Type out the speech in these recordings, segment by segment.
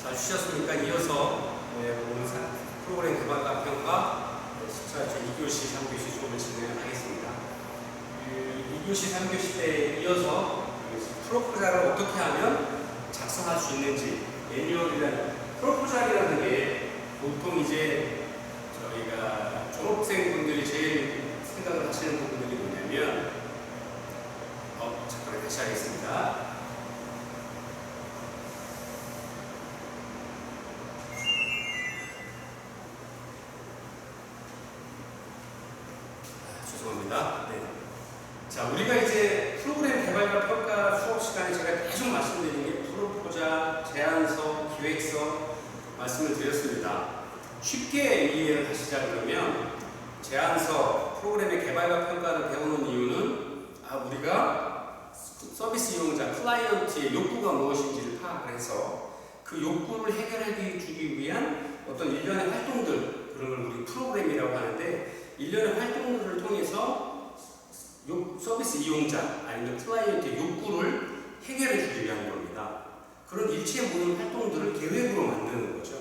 잘 주셨으니까 이어서 오늘 프로그램 개발과 평가 14주 2교시, 3교시 수업을 진행을 하겠습니다. 2교시, 3교시 때 이어서 프로포잘을 어떻게 하면 작성할 수 있는지, 매뉴얼이라는 프로포잘이라는 게 보통 이제 저희가 졸업생분들이 제일 생각을 하시는 부분들이 뭐냐면 잠깐 다시 하겠습니다. 죄송합니다. 네. 자, 우리가 이제 프로그램 개발과 평가 수업 시간에 제가 계속 말씀드린 게 프로포자, 제안서, 기획서 말씀을 드렸습니다. 쉽게 이해를 하시자 그러면 제안서, 프로그램의 개발과 평가를 배우는 이유는 우리가 서비스 이용자, 클라이언트의 욕구가 무엇인지를 파악을 해서 그 욕구를 해결해 주기 위한 어떤 일련의 활동들, 그런 걸 우리 프로그램이라고 하는데, 일련의 활동들을 통해서 서비스 이용자 아니면 클라이언트의 욕구를 해결해 주기 위한 겁니다. 그런 일체 모든 활동들을 계획으로 만드는 거죠.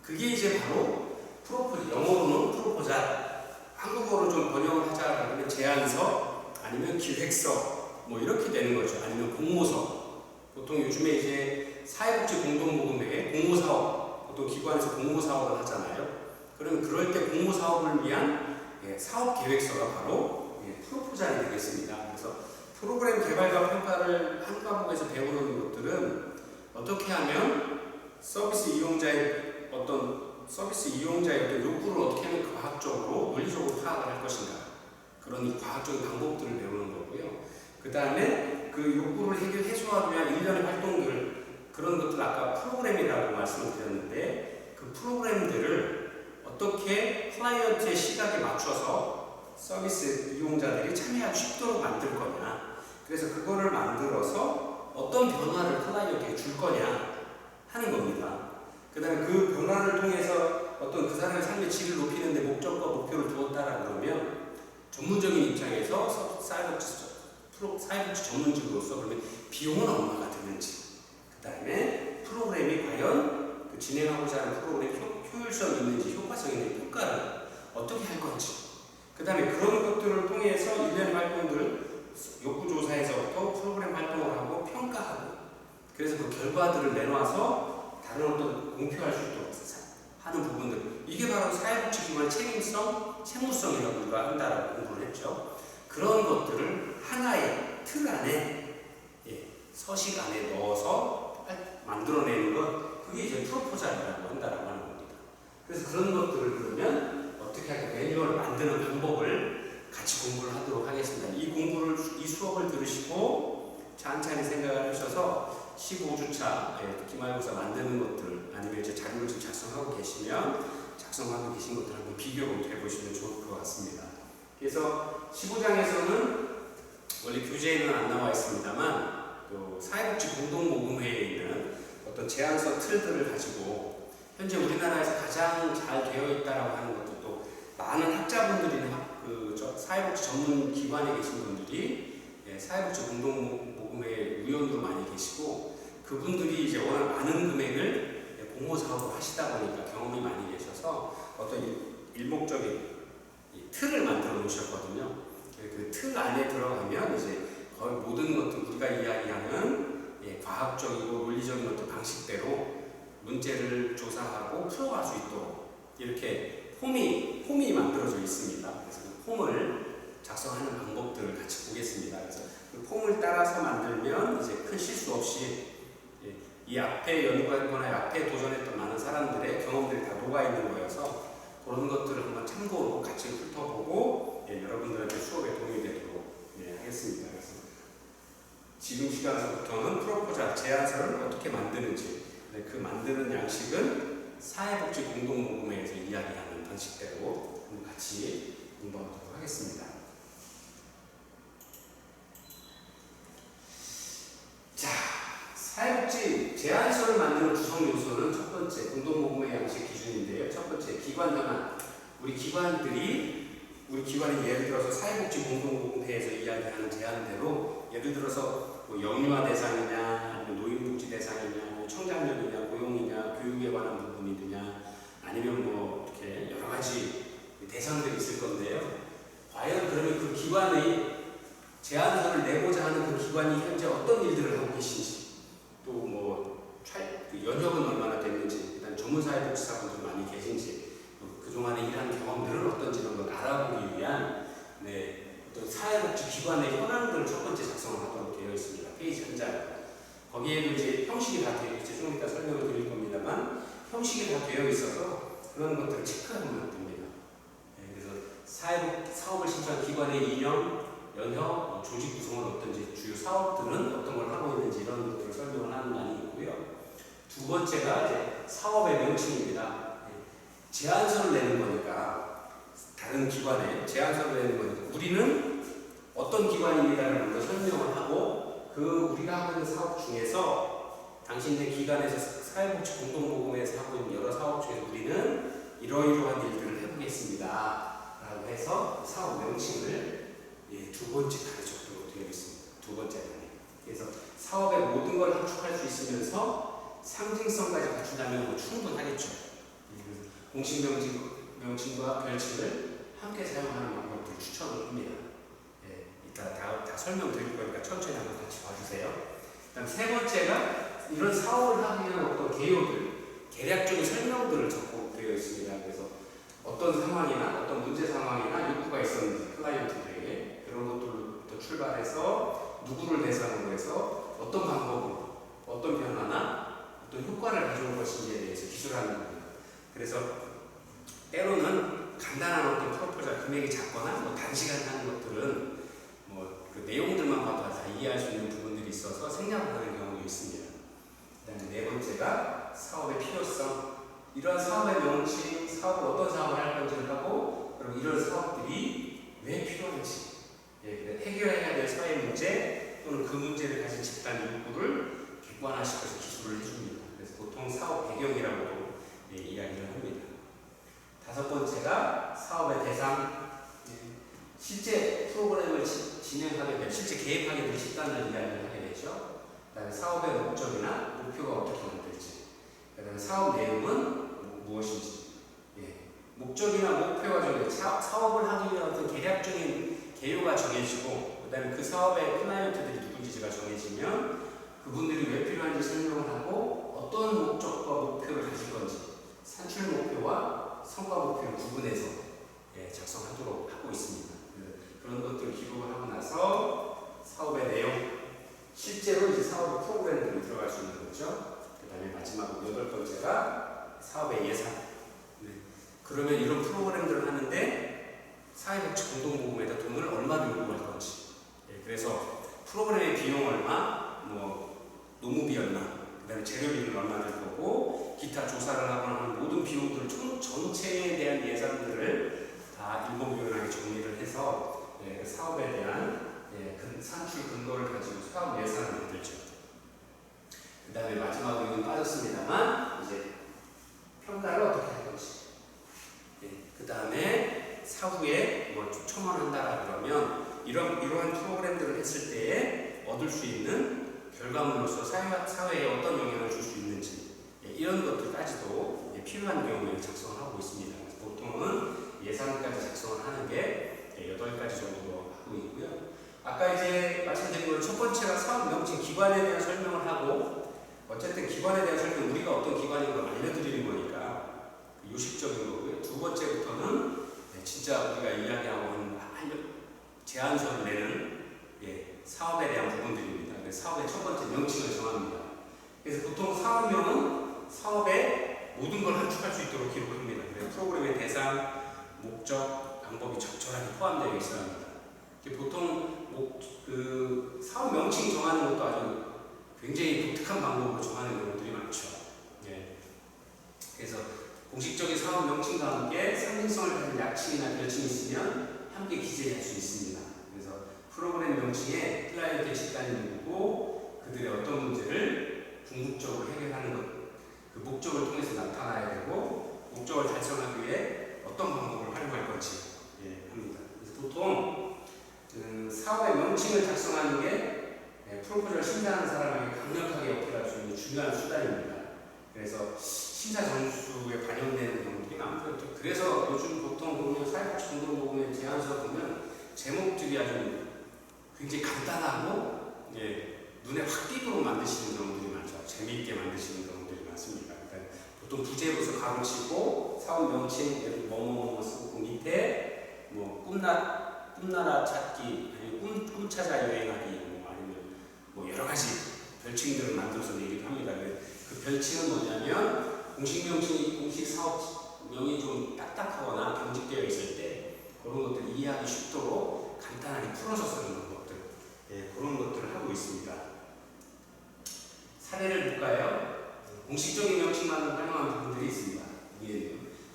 그게 이제 바로 영어로는 프로포잘, 한국어로 좀 번역을 하자 그러면 제안서 아니면 기획서 뭐 이렇게 되는 거죠. 아니면 공모서. 보통 요즘에 이제 사회복지 공동모금회에 공모사업, 보통 기관에서 공모사업을 하잖아요. 그러면 그럴 때 공모사업을 위한 사업 계획서가 바로 프로포잘이 되겠습니다. 그래서 프로그램 개발과 평가를 한 과목에서 배우는 것들은 어떻게 하면 서비스 이용자의 어떤 욕구를 어떻게 하면 과학적으로, 논리적으로 파악을 할 것인가, 그런 과학적인 방법들을 배우는 거고요. 그 다음에 그 욕구를 해소하기 위한 일련의 활동들, 그런 것들 아까 프로그램이라고 말씀을 드렸는데, 그 프로그램들을 어떻게 클라이언트의 시각에 맞춰서 서비스 이용자들이 참여하기 쉽도록 만들 거냐, 그래서 그거를 만들어서 어떤 변화를 클라이언트에게 줄 거냐 하는 겁니다. 그 다음에 그 변화를 통해서 어떤 그 사람의 삶의 질을 높이는 데 목적과 목표를 두었다라 그러면 전문적인 입장에서 사회복지 전문직으로서 그러면 비용은 얼마가 드는지, 그 다음에 프로그램이 과연 진행하고자 하는 프로그램이 효율성 있는지, 효과성 있는지, 효과를 어떻게 할 건지, 그 다음에 그런 것들을 통해서 일련의 활동들, 욕구조사에서부터 프로그램 활동을 하고 평가하고, 그래서 그 결과들을 내놔서 다른 어떤 공표할 수 있도록 하는 부분들, 이게 바로 사회복지기관의 책임성, 채무성이라고 우리가 한다라고 공부를 했죠. 그런 것들을 하나의 틀 안에, 서식 안에 넣어서 만들어내는 것, 그게 이제 프로포잘이라고 한다라고 하는 겁니다. 그래서 그런 것들을 그러면 어떻게 할까, 매뉴얼을 만드는 방법을 같이 공부를 하도록 하겠습니다. 이 수업을 들으시고 찬찬히 생각을 하셔서 15주차 기말고사 만드는 것들, 아니면 이제 자료를 좀 작성하고 계신 것들 한번 비교를 해보시면 좋을 것 같습니다. 그래서 15장에서는 원래 교재에는 안 나와 있습니다만, 또 사회복지 공동모금회에 있는 어떤 제안서 틀들을 가지고 현재 우리나라에서 가장 잘 되어 있다라고 하는 것도, 또 많은 학자분들이나 사회복지 전문 기관에 계신 분들이 사회복지 공동모금회 위원으로 많이 계시고, 그분들이 이제 워낙 많은 금액을 공모사업을 하시다 보니까 경험이 많이 계셔서 어떤 일목적인 틀을 만들어 놓으셨거든요. 그 틀 안에 들어가면 이제 거의 모든 것들, 우리가 이야기하는 과학적이고 논리적인 어떤 방식대로 문제를 조사하고 풀어갈 수 있도록 이렇게 폼이 만들어져 있습니다. 그래서 그 폼을 작성하는 방법들을 같이 보겠습니다. 그래서 그 폼을 따라서 만들면 이제 큰 실수 없이 이 앞에 연구했거나 앞에 도전했던 많은 사람들의 경험들이 다 녹아있는 거여서 그런 것들을 한번 참고로 같이 훑어보고 여러분들한테 수업에 도움이 되도록 하겠습니다. 그래서 지금 시간부터는 프로포잘, 제안서를 어떻게 만드는지, 그 만드는 양식은 사회복지 공동모금회에서 이야기하는 방식대로 같이 공부하도록 하겠습니다. 자, 사회복지 제안서를 만드는 구성 요소는 첫 번째, 공동모금회 양식 기준인데요. 첫 번째, 기관 현안. 우리 기관이 예를 들어서 사회복지 공동모금회 대해서 이야기하는 제안대로 예를 들어서 뭐 영유아 대상이냐, 아니면 노인복지 대상이냐, 청장년이냐, 고용이냐, 교육에 관한 부분이냐, 아니면 뭐 이렇게 여러 가지 대상들이 있을 건데요. 과연 그러면 그 기관의 제안서를 내고자 하는 그 기관이 현재 어떤 일들을 하고 계신지, 또 뭐 연역은 얼마나 됐는지, 일단 전문사회복지사분들 많이 계신지, 그동안에 일한 경험들은 어떤지 이런 걸 알아보기 위한 어떤 사회복지 기관의 현황들을 첫 번째 작성을 하도록 되어 있습니다. 페이지 한 장. 거기에도 이제 형식이 다 되어 있죠. 조금 이따 설명을 드릴 겁니다만 형식이 다 되어 있어서 그런 것들을 체크하면 됩니다. 그래서 사업을 신청한 기관의 이념, 연혁, 조직 구성은 어떤지, 주요 사업들은 어떤 걸 하고 있는지 이런 것들을 설명을 하는 난이 있고요. 두 번째가 이제 사업의 명칭입니다. 제안서를 내는 거니까, 다른 기관에 제안서를 내는 거니까 우리는 어떤 기관입니다를 먼저 설명을 하고, 그 우리가 하고 있는 사업 중에서 당신네 기관에서 사회복지 공동모금에서 하고 있는 여러 사업 중에서 우리는 이러이러한 일들을 해보겠습니다 라고 해서 사업 명칭을 두 번째 가르쳐주도록 되어 있습니다. 두 번째 단계. 그래서 사업의 모든 걸 함축할 수 있으면서 상징성까지 갖춘다면 뭐 충분하겠죠. 공식 명칭과 별칭을 함께 사용하는 방법들을 추천을 합니다. 이따 다 설명드릴 거니까 천천히 한번 같이 봐주세요. 그다음 세 번째가 이런 사업을 하기 위한 어떤 개요들, 계략적인 설명들을 적고되어 있습니다. 그래서 어떤 상황이나 어떤 문제 상황이나 욕구가 있었는지 클라이언트들에게 그런 것들부터 출발해서 누구를 대상으로 해서 어떤 방법으로 어떤 변화나 어떤 효과를 가져올 것인지에 대해서 기술하는 겁니다. 그래서 때로는 간단한 어떤 프로포절 금액이 작거나 뭐 단시간 하는 것들은 뭐 그 내용들만 봐도 다 이해할 수 있는 부분들이 있어서 생략을 하는 경우도 있습니다. 그다음에 네 번째가 사업의 필요성. 이런 사업의 명칭, 사업을 어떤 사업을 할 건지를 하고, 그리고 이런 사업들이 왜 필요한지, 해결해야 될 사회 문제 또는 그 문제를 가진 집단 욕구를 객관화시켜서 기술을 해줍니다. 그래서 보통 사업 배경이라고도 이야기를 합니다. 다섯 번째가 사업의 대상. 실제 프로그램을 진행하게 될, 실제 계획하게 될 집단을 이야기를 하게 되죠. 그다음에 사업의 목적이나 목표가 어떻게 만들지, 그다음에 사업 내용은 무엇인지, 목적이나 목표가 정해져, 사업을 하기 위한 어떤 계략적인 개요가 정해지고, 그다음에 그 사업의 클라이언트들이 누군지가 정해지면 그분들이 왜 필요한지 설명을 하고 어떤 목적과 목표를 가질 건지 산출 목표와 성과 목표를 구분해서 작성하도록 하고 있습니다. 그런 것들을 기록을 하고 나서 사업의 내용, 실제로 이제 사업의 프로그램들이 들어갈 수 있는 거죠. 그 다음에 마지막으로 여덟 번째가 사업의 예산. 그러면 이런 프로그램들을 하는데 사회복지 공동모금에다 돈을 얼마를 요구할 건지, 그래서 프로그램의 비용 얼마, 뭐 노무비 얼마, 그 다음에 재료비는 얼마 들 거고, 기타 조사를 하거나 하는 모든 비용들 전체에 대한 예산들을 다 일목요연하게 정리를 해서 사업에 대한 산출 근거를 가지고 사업 예산을 만들죠. 그 다음에 마지막으로 이건 빠졌습니다만 이제 평가를 어떻게 할 건지, 그 다음에 사후에 뭘 첨언한다 그러면 이러한 프로그램들을 했을 때에 얻을 수 있는 결과물로서 사회에 어떤 영향을 줄 수 있는지, 이런 것들까지도 필요한 경우에 작성을 하고 있습니다. 보통은 예산까지 작성을 하는 게 8가지 정도로 하고 있고요. 아까 이제 말씀드린 것 첫 번째가 사업 명칭, 기관에 대한 설명을 하고, 어쨌든 기관에 대한 설명, 우리가 어떤 기관인 걸 알려드리는 거니까 요식적인 거고요. 두 번째부터는 진짜 우리가 이야기하고 있는 제안서를 내는 사업에 대한 부분들입니다. 그래서 사업의 첫 번째 명칭을 정합니다. 그래서 보통 사업명은 사업의 모든 걸 함축할 수 있도록 기록합니다. 그래서 프로그램의 대상, 목적, 방법이 적절하게 포함되어 있어야 합니다. 보통 사업 명칭 정하는 것도 아주 굉장히 독특한 방법으로 정하는 경우들이 많죠. 그래서 공식적인 사업 명칭과 함께 상징성을 가진 약칭이나 별칭이 있으면 함께 기재할 수 있습니다. 그래서 프로그램 명칭에 클라이언트의 집단이 누구고 그들의 어떤 문제를 궁극적으로 해결하는 것, 그 목적을 통해서 나타나야 되고, 목적을 달성하기 위해 어떤 방법을 활용할 건지 합니다. 그래서 보통 사업의 명칭을 작성하는 게 프로포즈를 심사하는 사람에게 강력하게 어필할 수 있는 중요한 수단입니다. 그래서 심사 점수에 반영되는 경우들이 많고요. 그래서 요즘 보통 보면 사회복지 공동 모금의 제안서 보면 제목들이 아주 굉장히 간단하고 눈에 확 띄도록 만드시는 경우들이 많죠. 재미있게 만드시는 경우들이 많습니다. 그러니까 보통 부제부서 가로치고 사업 명칭 뭐뭐뭐 쓰고 그 밑에 뭐 꿈나라 찾기 아니면 꿈 찾아 여행하기 뭐 아니면 뭐 여러 가지 별칭들을 만들어서 내기도 합니다. 그 별칭은 뭐냐면 공식 명칭이 공식 사업명이 좀 딱딱하거나 경직되어 있을 때 그런 것들을 이해하기 쉽도록 간단하게 풀어서 쓰는 것들 그런 것들을 하고 있습니다. 사례를 볼까요? 공식적인 명칭만 활용한 부분들이 있습니다.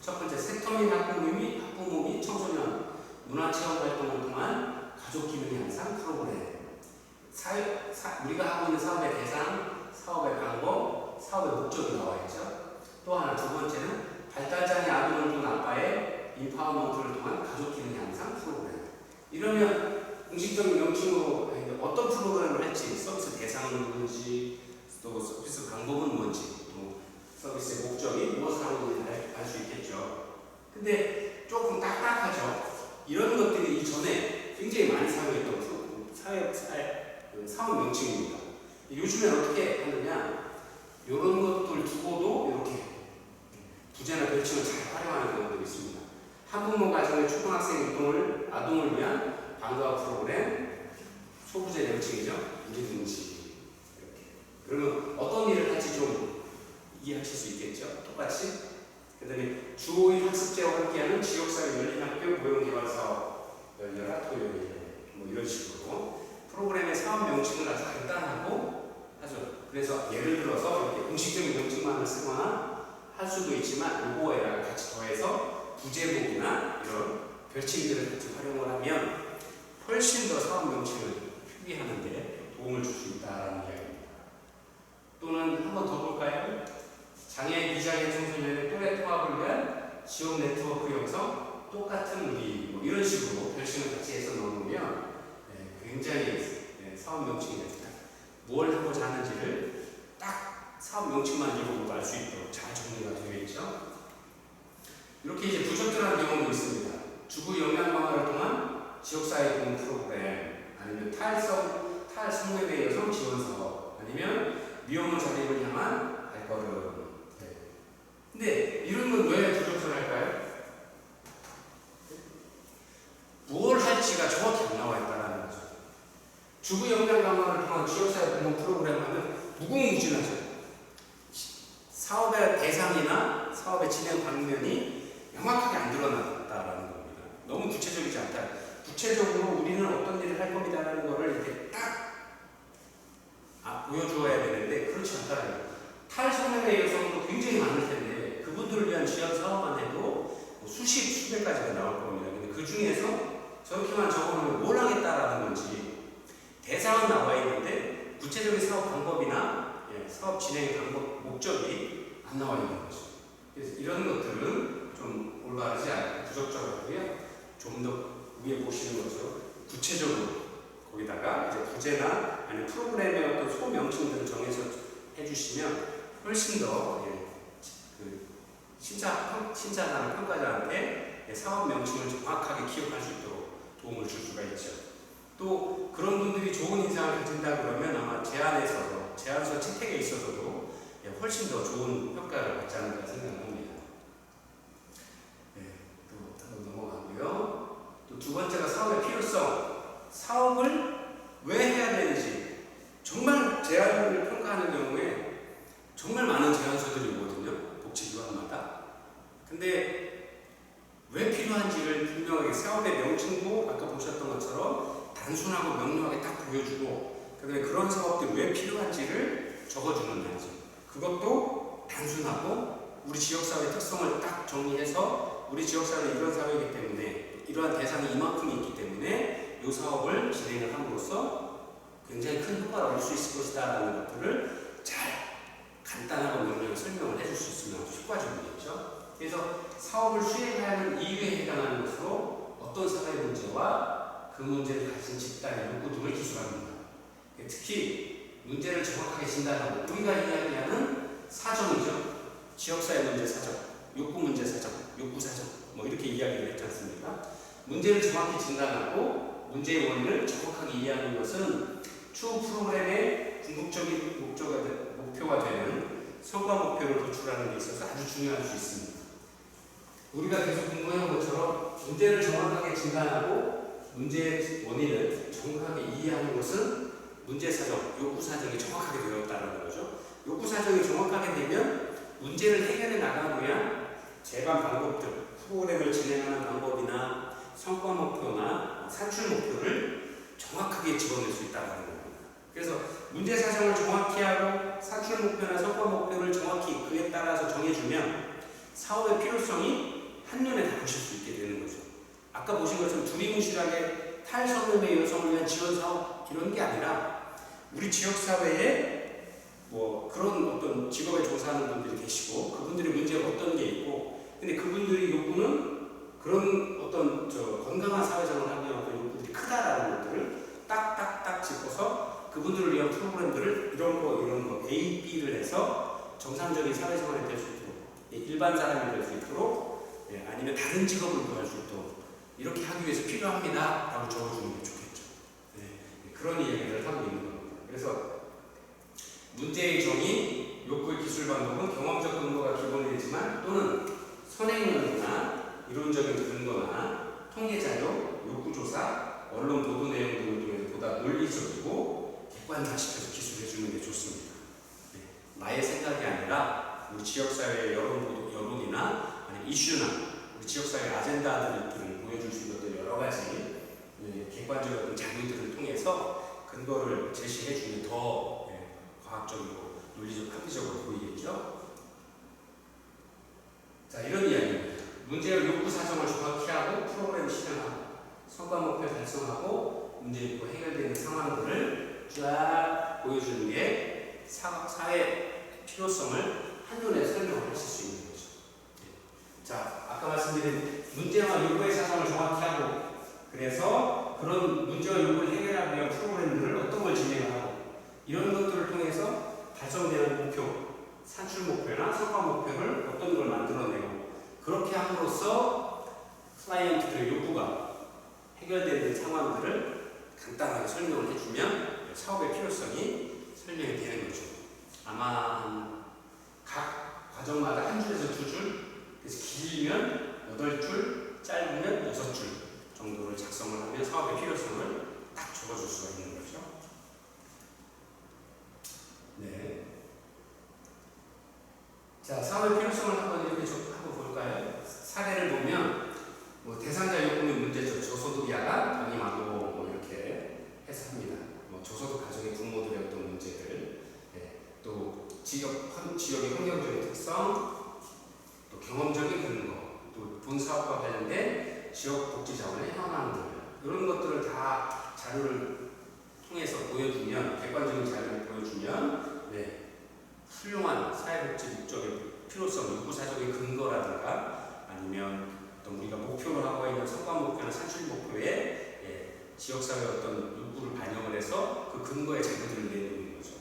첫 번째, 세터민 학부모 및 청소년 문화체험 활동을 통한 가족 기능 향상 프로그램. 우리가 하고 있는 사업의 대상, 사업의 방법, 사업의 목적이 나와 있죠. 또 하나, 두 번째는 발달장애 아동을 둔 아빠의 인파워먼트를 통한 가족 기능 향상 프로그램. 이러면 공식적인 명칭으로 어떤 프로그램을 할지, 서비스 대상은 뭔지, 또 서비스 방법은 뭔지, 또 서비스의 목적이 무엇을 하고 있는지 알 수 있겠죠. 근데 조금 딱딱하죠. 이런 것들이 이전에 굉장히 많이 사용했던 사업 명칭입니다. 요즘엔 어떻게 하느냐, 이런 것들 두고도 이렇게 부제나 별칭을 잘 활용하는 경우도 있습니다. 한부모 가정의 초등학생 아동을 위한 방과후 프로그램, 소부제 명칭이죠. 이름인지 이렇게. 그러면 어떤 일을 할지 좀 이해하실 수 있겠죠. 똑같이. 그 다음에 주 5일 학습제와 함께하는 지역사회 열린학교 고용개발사업 열려라 토요일 뭐 이런 식으로 프로그램의 사업 명칭을 아주 간단하고 하죠. 그래서 예를 들어서 이렇게 공식적인 명칭만을 쓰거나 할 수도 있지만 요거에다가 같이 더해서 부제목이나 이런 별칭들을 같이 활용을 하면 훨씬 더 사업 명칭을 표기하는 데 도움을 줄 수 있다는 이야기입니다. 또는 한 번 더 볼까요? 장애, 비장애 청소년의 또래 통합을 위한 지역 네트워크 형성, 똑같은 우리 뭐 이런 식으로 별칭을 같이 해서 넣으면 굉장히 사업 명칭이 됩니다. 뭘 하고자 하는지를 딱 사업 명칭만 읽어보고 알 수 있도록 잘 정리가 되어 있죠. 이렇게 이제 부적절한 경우도 있습니다. 주부 역량 강화를 통한 지역사회 공헌 프로그램, 아니면 탈성매매 여성 지원 사업, 아니면 미혼모 자립을 향한 발걸음. 근데 이런 건 왜 부적절할까요? 뭘 할지가 정확히 안 나와 있다는 거죠. 주부 역량 강화를 통한 지역사회 공헌 프로그램 하면 무궁무진하죠. 사업의 대상이나 사업의 진행 방면이 명확하게 안 드러났다라는 겁니다. 너무 구체적이지 않다. 구체적으로 우리는 어떤 일을 할 겁니다라는 거를 이렇게 딱 보여주어야 되는데 그렇지 않다는 거예요. 탈성매매 여성도 굉장히 많을 텐데 그분들을 위한 지원 사업만 해도 수백 가지가 나올 겁니다. 근데 그 중에서 저렇게만 적어놓으면 뭘 하겠다라는 건지 대상은 나와 있는데 구체적인 사업 방법이나 사업 진행 방법, 목적이 안 나와 있는 거죠. 그래서 이런 것들은 좀 올바르지 않고 부적절하고요. 좀 더 위에 보시는 것처럼 구체적으로 거기다가 이제 부제나 아니면 프로그램의 어떤 소명칭들을 정해서 해주시면 훨씬 더 심사나 평가자한테 사업 명칭을 정확하게 기억할 수 있도록 도움을 줄 수가 있죠. 또 그런 분들이 좋은 인상을 가진다 그러면 아마 제안서 채택에 있어서도 훨씬 더 좋은 평가를 받지 않을까 생각합니다. 또 한번 넘어가고요. 또 두 번째가 사업의 필요성. 사업을 왜 해야 되는지 정말 제안을 평가하는 경우에 정말 많은 제안서들이 오거든요. 복지기관마다. 근데 왜 필요한지를 분명하게 사업의 명칭도 아까 보셨던 것처럼 단순하고 명료하게 딱 보여주고 그다음에 그런 사업들이 왜 필요한지를 적어주는 거죠. 그것도 단순하고 우리 지역사회 특성을 딱 정리해서 우리 지역사회는 이런 사회이기 때문에 이러한 대상이 이만큼 있기 때문에 이 사업을 진행을 함으로써 굉장히 큰 효과를 얻을 수 있을 것이다 라는 것들을 잘 간단하고 명료하게 설명을 해줄 수 있으면 아주 효과적이겠죠. 그래서 사업을 수행하는 이유에 해당하는 것으로 어떤 사회 문제와 그 문제를 가진 집단의 욕구 등을 기술합니다. 특히 문제를 정확하게 진단하고 우리가 이야기하는 사정이죠. 지역사회 문제 사정, 욕구 문제 사정, 욕구 사정 뭐 이렇게 이야기를 했지 않습니까? 문제를 정확히 진단하고 문제의 원인을 정확하게 이해하는 것은 추후 프로그램의 궁극적인 목표가 되는 성과 목표를 도출하는 데 있어서 아주 중요할 수 있습니다. 우리가 계속 공부해온 것처럼 문제를 정확하게 진단하고 문제의 원인을 정확하게 이해하는 것은 문제 사정, 욕구 사정이 정확하게 되었다는 거죠. 욕구 사정이 정확하게 되면 문제를 해결해 나가기 위한 재반 방법들, 프로그램을 진행하는 방법이나 성과 목표나 산출 목표를 정확하게 집어낼 수 있다는 겁니다. 그래서 문제 사정을 정확히 하고 산출 목표나 성과 목표를 정확히 그에 따라서 정해주면 사업의 필요성이 한눈에 다 보실 수 있게 되는 거죠. 아까 보신 것처럼 두리뭉실하게 탈성년의 여성을 위한 지원 사업 이런 게 아니라 우리 지역사회에 뭐 그런 어떤 직업에 종사하는 분들이 계시고 그분들의 문제가 어떤 게 있고 근데 그분들의 욕구는 그런 어떤 건강한 사회생활을 하기 위한 어떤 욕구들이 크다라는 것들을 딱딱딱 짚어서 그분들을 위한 프로그램들을 이런 거 A, B를 해서 정상적인 사회생활이 될 수 있도록 일반 사람이 될 수 있도록 아니면 다른 직업을 구할 수 있도록 이렇게 하기 위해서 필요합니다 라고 적어주는 게 좋겠죠. 그런 이야기를 하고 있는 겁니다. 그래서 문제의 정의, 욕구의 기술 방법은 경험적 근거가 기본이지만 또는 선행론이나 이론적인 근거나 통계자료, 욕구조사, 언론 보도 내용 등을 통해서 보다 논리적이고 객관화시켜서 기술해주는 게 좋습니다. 나의 생각이 아니라 우리 지역사회의 여론이나 아니면 이슈나 우리 지역사회 아젠다들을 보여줄 수 있는 여러 가지 객관적인 자료들을 통해서 근거를 제시해주면 더 과학적이고 논리적, 합리적으로 보이겠죠? 자, 이런 이야기입니다. 문제의 욕구 사정을 정확히 하고 프로그램 실행하고 성과 목표 달성하고 문제 있고 해결되는 상황들을 쫙 보여주는 게 사회 필요성을 한눈에 설명을 하실 수 있는 거죠. 자, 아까 말씀드린 문제와 욕구의 사정을 정확히 하고 그래서 그런 문제와 욕구를 해결하기 위한 프로그램들을 어떤 걸 진행하고 이런 것들을 통해서 달성되는 목표, 산출 목표나 성과 목표를 어떤 걸 만들어내고 그렇게 함으로써 클라이언트들의 욕구가 해결되는 상황들을 간단하게 설명을 해주면 사업의 필요성이 설명이 되는 거죠. 아마 각 과정마다 한 줄에서 두 줄, 그래서 길면 8줄, 짧으면 6줄 정도를 작성을 하면 사업의 필요성을 딱 적어줄 수가 있는 거죠. 네. 자, 사업의 필요성을 한번 이렇게 한번 볼까요? 사례를 보면 뭐 대상자 요금의 문제죠. 저소득야가 방임하고 뭐 이렇게 해서 합니다. 뭐 저소득 가정의 부모들의 어떤 문제들, 또 지역의 환경적인 특성, 또 경험적인 근거, 또 본 사업과 관련된 지역 복지 자원의 현황들 이런 것들을 다 자료를 통해서 보여주면 객관적인 자료를 보여주면 훌륭한 사회복지 목적의 필요성, 욕구사적인 근거라든가 아니면 또 우리가 목표로 하고 있는 성과 목표나 산출 목표에 지역사회의 어떤 욕구를 반영을 해서 그 근거의 자료들을 내놓는 거죠.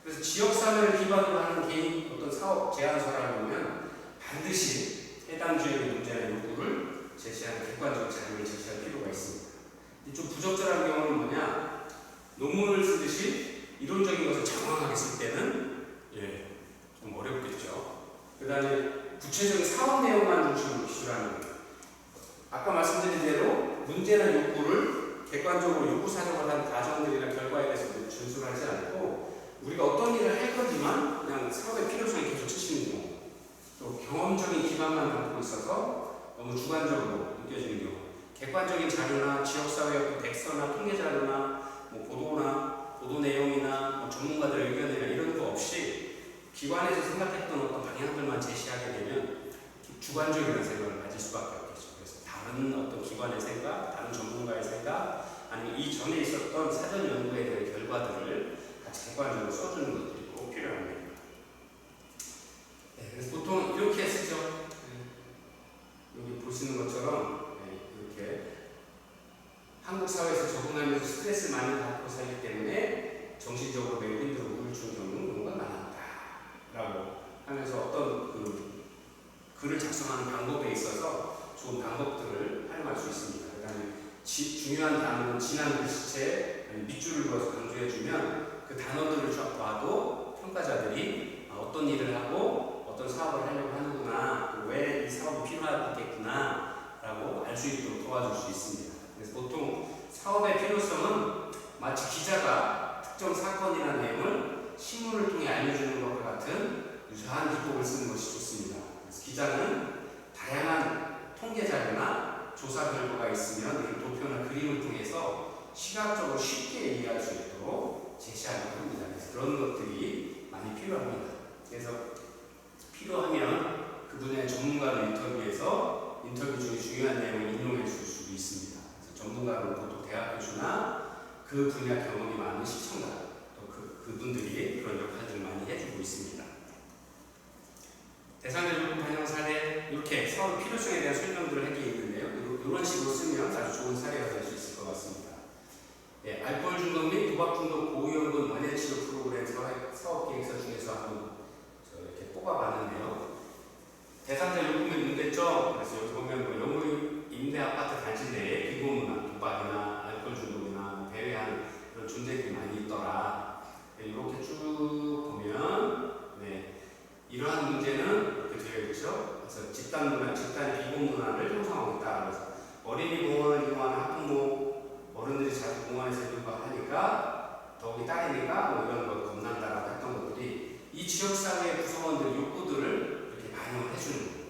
그래서 지역사회를 기반으로 하는 개인 어떤 사업 제안서라고 하면 반드시 해당 지역의 문제나 욕구를 제시하는 객관적인 자료를 제시할 필요가 있습니다. 좀 부적절한 경우는 뭐냐? 논문을 쓰듯이 이론적인 것을 장황하게 쓸 때는 좀 어렵겠죠. 그 다음에 구체적인 사업 내용만 중심으로 기술하는 거예요. 아까 말씀드린 대로 문제나 욕구를 객관적으로 욕구 사정을 한 과정들이나 결과에 대해서 전술하지 않고 우리가 어떤 일을 할 거지만 그냥 사업의 필요성이 계속 치시는 경우 또 경험적인 기반만 갖고 있어서 너무 주관적으로 느껴지는 경우 객관적인 자료나 지역사회 백서나 통계자료나 뭐 보도 내용이나 뭐 전문가들의 의견이나 이런 거 없이 기관에서 생각했던 어떤 방향들만 제시하게 되면 주관적인 생각을 가질 수밖에 없겠죠. 그래서 다른 어떤 기관의 생각, 다른 전문가의 생각, 아니면 이전에 있었던 사전 연구에 대한 결과들을 같이 객관적으로 써주는 것들이 꼭 필요합니다. 그래서 보통 이렇게 쓰죠. 여기 보시는 것처럼 이렇게 한국 사회 살기 때문에 정신적으로 매우 힘들고 우울증 겪는 경우가 많았다 라고 하면서 어떤 글을 작성하는 방법에 있어서 좋은 방법들을 활용할 수 있습니다. 그 다음에 중요한 단어는 진한 글씨체, 밑줄을 그어서 강조해주면 그 단어들을 쫙 봐도 평가자들이 어떤 일을 하고 어떤 사업을 하려고 하는구나, 왜 이 사업이 필요하겠구나 라고 알 수 있도록 도와줄 수 있습니다. 그래서 보통 사업의 필요성은 마치 기자가 특정 사건이나 내용을 신문을 통해 알려주는 것과 같은 유사한 기법을 쓰는 것이 좋습니다. 그래서 기자는 다양한 통계 자료나 조사 결과가 있으면 이 도표나 그림을 통해서 시각적으로 쉽게 이해할 수 있도록 제시하려고 합니다. 그래서 그런 것들이 많이 필요합니다. 그래서 필요하면 그 분야의 전문가를 인터뷰해서 인터뷰 중에 중요한 내용을 인용해 줄 수도 있습니다. 그래서 전문가는 보통 대학 교수나 그 분야 경험이 많은 시청자, 또 그분들이 그런 역할들을 많이 해주고 있습니다. 대상자 요구 반영 사례, 이렇게 사업 필요성에 대한 설명들을 하게 있는데요. 이런 식으로 쓰면 아주 좋은 사례가 될 수 있을 것 같습니다. 예, 알코올 중독 및 도박 중독 고위험군 원예 치료 프로그램 사업 계획서 중에서 한번 이렇게 뽑아봤는데요. 대상자 요구 및 문제점, 그래서 여기 보면 뭐 영구 임대 아파트 단지 내에 비공문화, 도박이나 알코올 중독이나 배회하는 그런 존재들이 많이 있더라. 네, 이렇게 쭉 보면 이러한 문제는 이렇게 되어 있죠. 그래서 집단의 비공 문화를 형성하고 있다. 그래서 어린이 공원을 이용하는 학부모, 어른들이 자주 공원에서 육아하니까 더욱이 딸이니까 뭐 이런 거 겁난다라고 했던 것들이 이 지역사회의 구성원들 욕구들을 이렇게 반영을 해주는 거예요.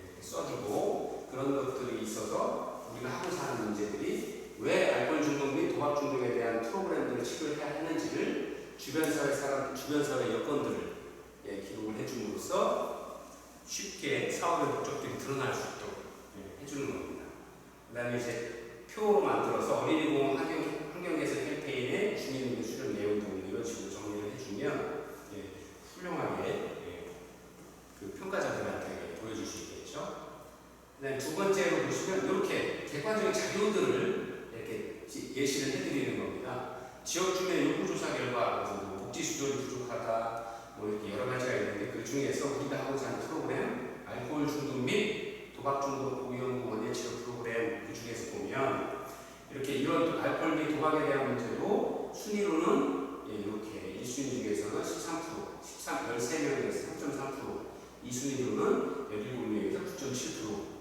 이렇게 써주고 그런 것들이 있어서 우리가 하고 사는 문제들이 왜 알코올 중독 및 도박 중독에 대한 프로그램들을 치료해야 하는지를 주변 사회 여건들을 기록을 해줌으로써 쉽게 사업의 목적들이 드러날 수 있도록 해주는 겁니다. 그 다음에 이제 표로 만들어서 어린이공원 환경개선 캠페인의 주민의회 수련 내용 등을 이런 식으로 정리를 해주면 훌륭하게 그 평가자들한테 보여줄 수 있겠죠. 그 다음에 두 번째로 보시면 이렇게 객관적인 자료들을 이렇게 예시를 해드리는 겁니다. 지역 주민의 요구조사 결과, 뭐 복지 수조리 부족하다, 뭐 이렇게 여러 가지가 있는데 그 중에서 우리가 하고자 하는 프로그램, 알코올 중독 및 도박 중독 고위험군 원예 치료 프로그램 그 중에서 보면 이렇게 이런 알코올 및 도박에 대한 문제도 순위로는 이렇게 1순위 중에서는 13%, 13명에서 3.3%, 2순위로는 17명에서 9.7%.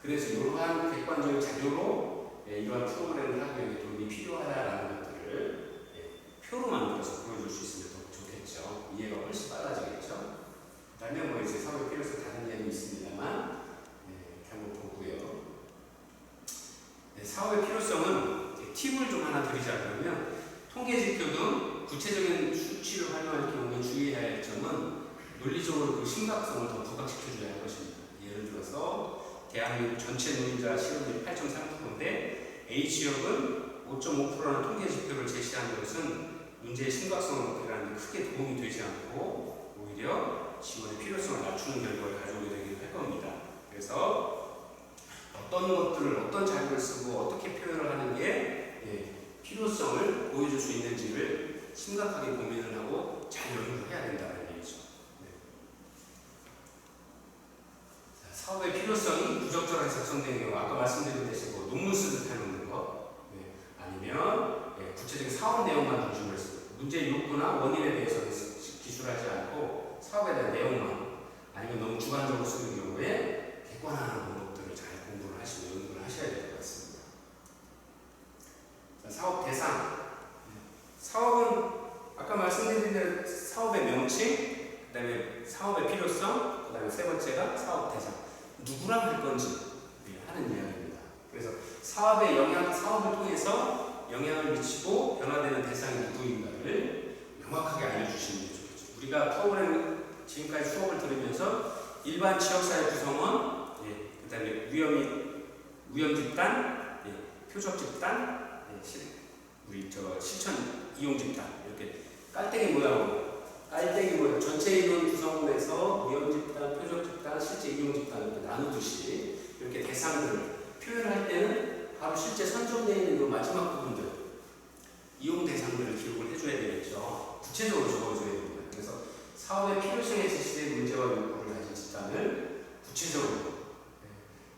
그래서 이러한 객관적인 자료로 이러한 프로그램을 하기 위해 돈이 필요하다라는 것들을 표로 만들어서 보여줄 수 있으면 더 좋겠죠. 이해가 훨씬 빨라지겠죠. 그 다음에 뭐 이제 사회 필요성 다른 이야기 있습니다만 이렇게 한번 보고요. 사업의 필요성은 팁을 좀 하나 드리자 그러면 통계 지표 등 구체적인 수치를 활용할 경우에 주의해야 할 점은 논리적으로 그 심각성을 더 부각시켜줘야 할 것입니다. 예를 들어서 대한민국 전체 노인자 실업률이 8.3%인데 H역은 5.5%라는 통계 지표를 제시한 것은 문제의 심각성을 높이라는 데 크게 도움이 되지 않고 오히려 지원의 필요성을 낮추는 결과를 가져오게 되기도 할 겁니다. 그래서 어떤 것들을 어떤 자료를 쓰고 어떻게 표현을 하는 게 필요성을 보여줄 수 있는지를 심각하게 고민을 하고 잘 연구를 해야 된다는 얘기죠. 자, 사업의 필요성이 부적절하게 작성된 경우 아까 말씀드린 대신 뭐 논문 쓰듯 해놓는 것 아니면 구체적인 사업 내용만 중심으로 해서 문제의 욕구나 원인에 대해서는 기술하지 않고 사업에 대한 내용만 아니면 너무 주관적으로 쓰는 경우에 객관화하는 방법들을 잘 공부를 하시고 연구를 하셔야 될 것 같습니다. 자, 사업 대상. 사업은 아까 말씀드린 대로 사업의 명칭, 그 다음에 사업의 필요성, 그 다음에 세 번째가 사업 대상. 누구랑 할 건지 하는 이야기입니다. 그래서 사업의 사업을 통해서 영향을 미치고 변화되는 대상이 누구인가를 명확하게 알려주시는 게 좋겠죠. 우리가 프로그램 지금까지 수업을 들으면서 일반 지역사회 구성원, 그 다음에 위험 집단, 표적 집단, 우리 실천 이용 집단 이렇게 깔때기 모양으로 전체 인원 구성원에서 위험 집단, 표적 집단, 실제 이용 집단 이렇게 나누듯이 이렇게 대상들을 표현할 때는 바로 실제 선정되어 있는 이 마지막 부분들 이용 구체적으로 적어줘야 됩니다. 그래서 사업의 필요성에 제시된 문제와 요구를 가진 집단을 구체적으로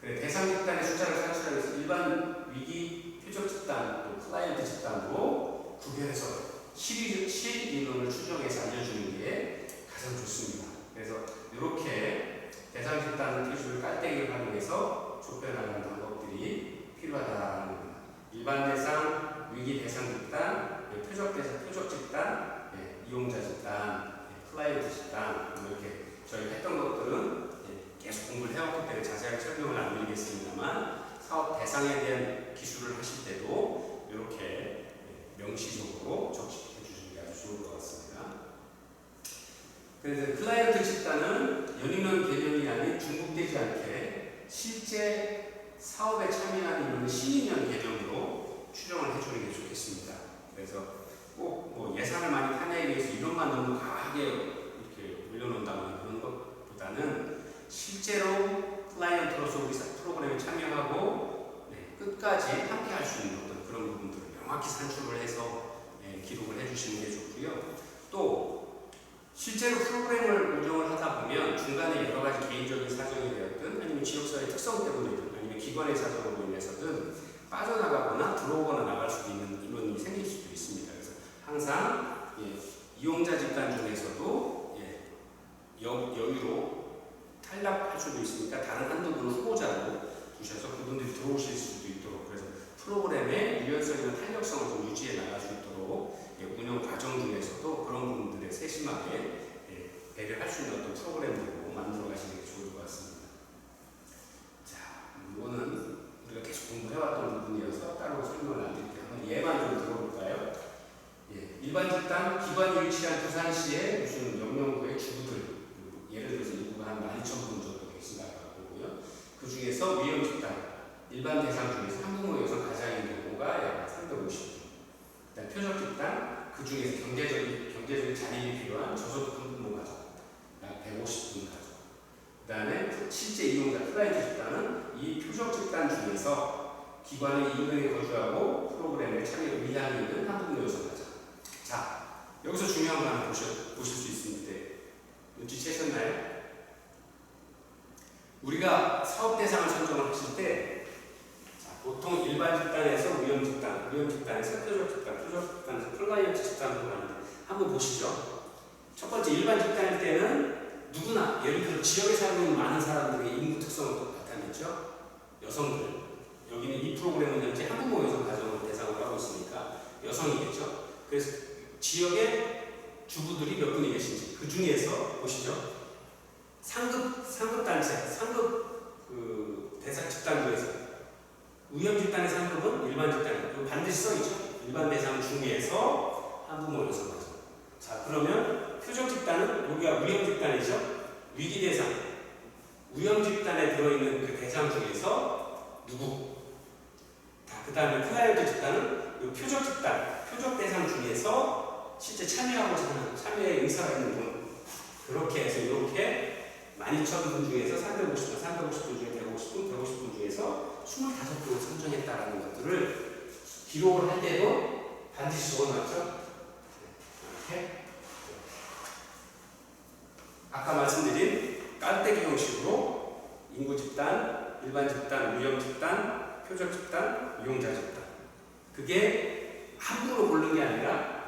그래, 대상 집단의 숫자를 산출하기 위해서 일반 위기 표적 집단, 또 클라이언트 집단으로 구별해서 실인원을 추정해서 알려주는 게 가장 좋습니다. 그래서 이렇게 대상 집단 기술을 깔때기를 활용해서 좁혀나가는 방법들이 필요하다는 겁니다. 일반 대상, 위기 대상 집단, 표적 대상, 표적 집단, 이용자 집단, 클라이언트 집단 이렇게 저희가 했던 것들은 계속 공부를 해왔기 때문에 자세하게 설명을 안 드리겠습니다만 사업 대상에 대한 기술을 하실 때도 이렇게 명시적으로 적시해 주시는 게 아주 좋을 것 같습니다. 그래서 클라이언트 집단은 연인원 개념이 아닌 중복되지 않게 실제 사업에 참여하는 이런 신인연 개념으로 추정을 해주는 게 좋겠습니다. 그래서 꼭 뭐 예산을 많이 타내기 위해서 이론만 너무 강하게 이렇게 올려놓는다거나 그런 것보다는 실제로 클라이언트로서 우리 프로그램에 참여하고 끝까지 함께 할 수 있는 어떤 그런 부분들을 명확히 산출을 해서 기록을 해주시는 게 좋고요. 또 실제로 프로그램을 운영을 하다 보면 중간에 여러 가지 개인적인 사정이 되었든 아니면 지역사회 특성 때문이든 아니면 기관의 사정으로 인해서든 빠져나가거나 들어오거나 나갈 수도 있는 이론이 생길 수도 있습니다. 그래서 항상 이용자 집단 중에서도 여유로 탈락할 수도 있으니까 다른 한두 분을 후보자로 두셔서 그분들이 들어오실 수도 있도록 그래서 프로그램의 유연성이나 탄력성을 좀 유지해 나갈 수 있도록 운영 과정 중에서도 그런 부분들에 세심하게 배려할 수 있는 어떤 프로그램으로 만들어 가시는 게 좋을 것 같습니다. 자, 이거는 우리가 계속 공부해왔던 부분이어서 따로 설명을 안 드릴게요. 한번 예만 좀 들어볼까요? 일반 집단, 기관이 위치한 부산시의 무슨 영명구의 주부들 예를 들어서 인구가 한 12,000분 정도 계신다고 보고요. 그 중에서 위험 집단, 일반 대상 중에서 한국어 여성 가장인 경우가 약 350분. 그다음 표적 집단, 그 중에서 경제적인 자립이 필요한 저소득 한부모 가족, 약 150분 가족. 그다음에 실제 이용자 클라이언트 집단은 이 표적 집단 중에서 기관의 인근에 거주하고 프로그램에 참여 의향이 있는 한국어 여성 가장. 자, 여기서 중요한 거 하나 보실 수 있습니다. 눈치채셨나요? 우리가 사업 대상을 선정을 하실 때 보통 일반 집단에서 위험 집단, 위험 집단에서 표적 집단, 표적 집단에서 클라이언트 집단으로 가는데 한번 보시죠. 첫 번째 일반 집단일 때는 누구나 예를 들어 지역에 살고 있는 많은 사람들의 인구 특성을 나타냈죠. 여성들 여기는 이 프로그램은 현재 한국어 여성 가정을 대상으로 하고 있으니까 여성이겠죠. 그래서 지역에 주부들이 몇 분이 계신지 그 중에서 보시죠. 상급 단체, 상급 대상 집단 중에서 위험 집단의 상급은 일반 집단, 반드시 써있죠. 일반 대상 중에서 한부모 여성 가정. 자, 그러면 표적 집단은 여기가 위험 집단이죠. 위기 대상, 위험 집단에 들어있는 그 대상 중에서 누구? 그 다음에 클라이언트 집단은 표적 집단, 표적 대상 중에서 실제 참여하고자 하는 참여의 의사가 있는 분. 그렇게 해서 이렇게 12,000분 중에서 350분 중에 150분 중에서 25분을 선정했다라는 것들을 기록을 할 때도 반드시 적어놨죠. 이렇게 아까 말씀드린 깔때기 형식으로 인구 집단, 일반 집단, 위험 집단, 표적 집단, 이용자 집단. 그게 함부로 고른 게 아니라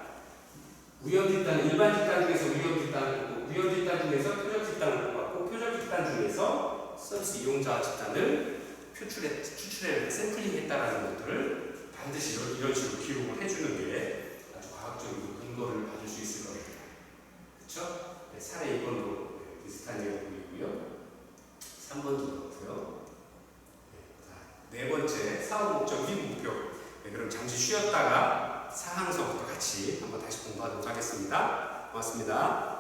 위험 집단, 일반 집단 중에서 위험 집단을 뽑고 위험 집단 중에서 표적 집단을 뽑았고 표적 집단 중에서 서비스 이용자 집단을 추출해 샘플링했다라는 것들을 반드시 이런 식으로 기록을 해주는 게 아주 과학적인 근거를 받을 수 있을 겁니다. 그렇죠? 사례 2번도 비슷한 내용이고요. 3번도 그렇고요. 네 번째 사업 목적 및 목표. 그럼 잠시 쉬었다가 상황서부터 같이 한번 다시 공부하도록 하겠습니다. 고맙습니다.